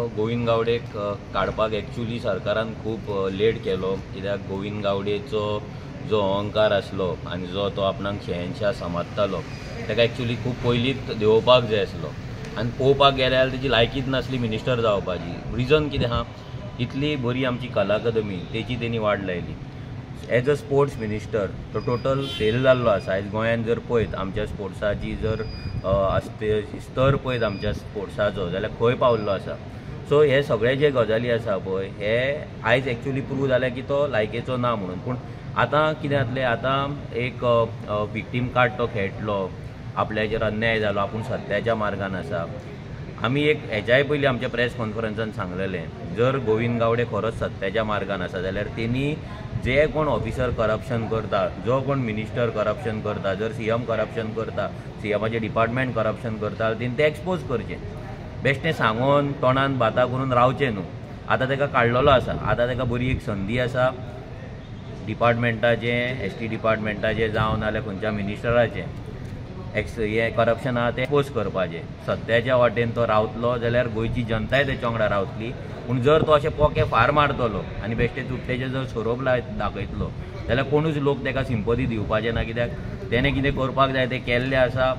गोविंद गावडेक काडपाक एक्चुअली सरकारान खूब लेट केलो, कित्याक गोविंद गावडेचो जो अहंकार आसलो आनी जो तो आपणाक शहनशाह समजतालो ताका एक्चुअली खूब पयलींच देंवोवपाक जाय आसलो आनी पळोवपाक गेले जाल्यार तेजी लायकीच नासली मिनिस्टर जावपाची. रिजन कितें आहा, इतली बरी आमची कला अकादमी तेची तेणी वाट लायली. एज अ स्पोर्ट्स मिनिस्टर तो टोटल फेल जाल्लो आसा. आयज गोंयान जर पळयत आमच्या स्पोर्ट्साची जर स्तर पळयत आमच्या स्पोर्ट्साचो जाल्यार खंय पावल्लो आसा. सो हे सगळे जे गजाली आसा पळय हे आयज एक्चुअली प्रूव जाल्या की तो लायकेचो ना म्हणून. पूण आतां कितें जातलें, आतां एक विक्टीम कार्ड तो खेळटलो, आपल्याचेर अन्याय जालो, आपूण सत्याच्या मार्गान आसा. आमी एक हेच्याय पयलीं आमच्या प्रेस कॉन्फरन्सान सांगलेलें, जर गोविंद गावडे खरोच सत्याच्या मार्गान आसा जाल्यार तेणी जे कोण ऑफिसर करप्शन करता, जो कोण मिनिस्टर करप्शन करता, जर सीएम करप्शन करता, सीएमाचे डिपार्टमेंट करप्शन करता, तेणी ते एक्सपोज करचें. बेश्टें सांगून तोंडान बाता करून रावचें न्हू. आतां ताका काडलेलो आसा, आतां ताका बरी एक संदी आसा डिपार्टमेंटाचें, एसटी डिपार्टमेंटाचें जावं नाल्यार खंयच्या मिनिस्टराचें हें करप्शन आहा तें एक्सपोज करपाचें. सत्याच्या वाटेन तो रावतलो जाल्यार गोंयची जनताय तेच्या वांगडा रावतली. पूण जर तो अशें पोके फार मारतलो आनी बेश्टे चुट्टेचे जर सोरोप दाखयतलो जाल्यार कोणूच लोक ताका सिंपथी दिवपाचे ना. कित्याक तेणें कितें करपाक जाय तें केल्लें आसा.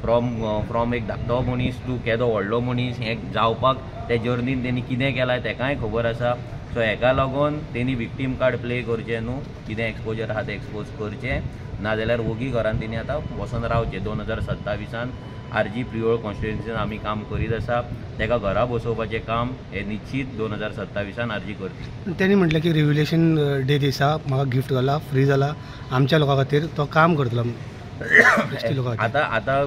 फ्रॉम एक धाकटो मनीस टू केदो व्हडलो मनीस हें जावपाक त्या जर्नीन तेणी कितें केलां तेकाय खबर आसा. सो हेका लागून तेणी विक्टीम कार्ड प्ले करचें न्हू, कितें एक्सपोजर आहा तें एक्सपोज करचें, नाजाल्यार ओगी घरान तेणी आतां बसून रावचें. 2027 आरजी प्रियोळ कॉन्स्टिट्युएन्सीन आमी काम करीत आसा. ताका घरा बसोवपाचें काम हे निश्चित 2027 आरजी करतली. त्यांनी म्हटलें की रिव्युलेशन डे दिसा म्हाका गिफ्ट जाला, फ्री जाला, आमच्या लोकां खातीर तो काम करतलो. आतां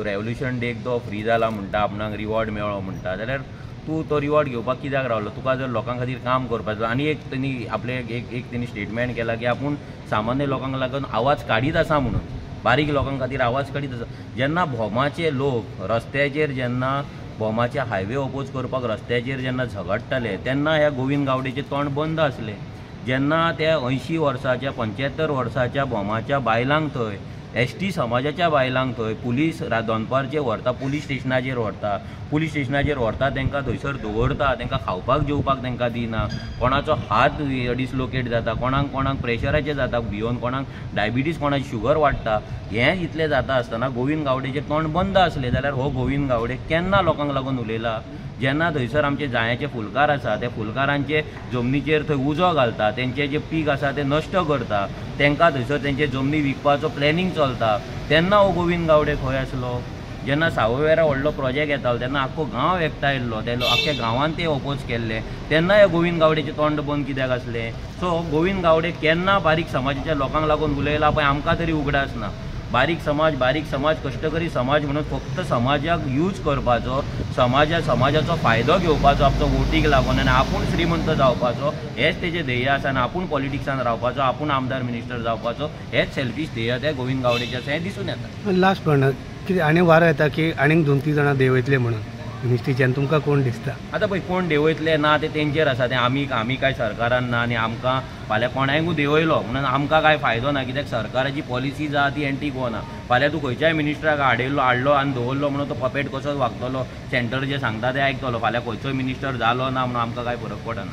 रेव्होल्युशन डेक तो फ्री जाला म्हणटा, आपणाक रिवॉर्ड मेळ्ळो म्हणटा, जाल्यार तूं तो रिवॉर्ड घेवपाक कित्याक रावलो? तुका जर लोकां खातीर काम करपाचो. आनी एक तेणी आपले एक तेणी स्टेटमेंट केला की आपूण सामान्य लोकांक लागून आवाज काडीत आसा म्हणून, बारीक लोकां खातीर आवाज काडीत आसा. जेन्ना भोमाचे लोक रस्त्याचेर, जेन्ना भोमाचे हायवे ओपोज करपाक रस्त्याचेर जेन्ना झगडटाले तेन्ना ह्या गोविंद गावडेचें तोंड बंद आसलें. जेन्ना त्या 80 वर्साच्या 75 वर्साच्या भोमाच्या बायलांक थंय, एसटी समाजाच्या बायलांक थंय पुलीस दोनपारचेर व्हरता, पुलीस स्टेशनाचेर व्हरता, तांकां थंयसर दवरता, तांकां खावपाक जेवपाक तांकां दिना, कोणाचो हात डिसलोकेट जाता, कोणाक प्रेशराचें जाता भिवन, कोणाक डायबिटीज, कोणाची शुगर वाडटा. हें इतलें जाता आसतना गोविंद गावडेचें तोंड बंद आसलें. जाल्यार हो गोविंद गावडे केन्ना लोकांक लागून उलयला? जेन्ना थंयसर आमचे जायाचे फुलकार आसा, त्या फुलकारांचे जमनीचेर थंय उजो घालता, तेंचे जे पीक आसा ते नश्ट करता, तांकां थंयसर तेंचे जमनी विकपाचो प्लॅनिंग चलता, तेन्ना हो गोविंद गावडे खंय आसलो? जेन्ना सावयवेरा व्हडलो प्रोजेक्ट येतालो तेन्ना आख्खो गांव एकठांयलो, आख्ख्या गांवान ते ओपोज केल्ले, तेन्ना हे गोविंद गावडेचें तोंड बंद कित्याक आसलें? सो गोविंद गावडे केन्ना बारीक समाजाच्या लोकांक लागून उलयला पळय आमकां तरी उगडास ना. बारीक समाज कश्टकरी समाज म्हणून फक्त समाजाक यूज करपाचो, समाजाचो फायदो घेवपाचो आपलो वोटीक लागून, आनी आपूण श्रीमंत जावपाचो हेच तेजें ध्येय आसा. आनी आपूण पॉलिटिक्सान रावपाचो, आपूण आमदार मिनिस्टर जावपाचो हेच सेल्फीश ध्येय त्या गोविंद गावडेचें आसा, हें दिसून येता. लास्ट पण कितें आनी वारो येता की आनीक 2-3 जाणां देंवयतले म्हणून मिनिस्ट्रीच्यान, तुमकां कोण दिसता? आतां पळय कोण देंवयतले ना ते तेंचेर आसा. तें आमी काय सरकारान ना, आनी आमकां फाल्यां कोणायकूय देंवयलो म्हणून आमकां काय फायदो ना. कित्याक सरकाराची पॉलिसीज आहा ती एंटी गो ना. फाल्यां तूं खंयच्याय मिनिस्टराक हाडलो आनी दवरलो म्हणून तो पपेट कसो वागतलो, सेंटर जें सांगता तें आयकतलो. फाल्यां खंयचोय मिनिस्टर जालो ना म्हणून आमकां काय फरक पडना.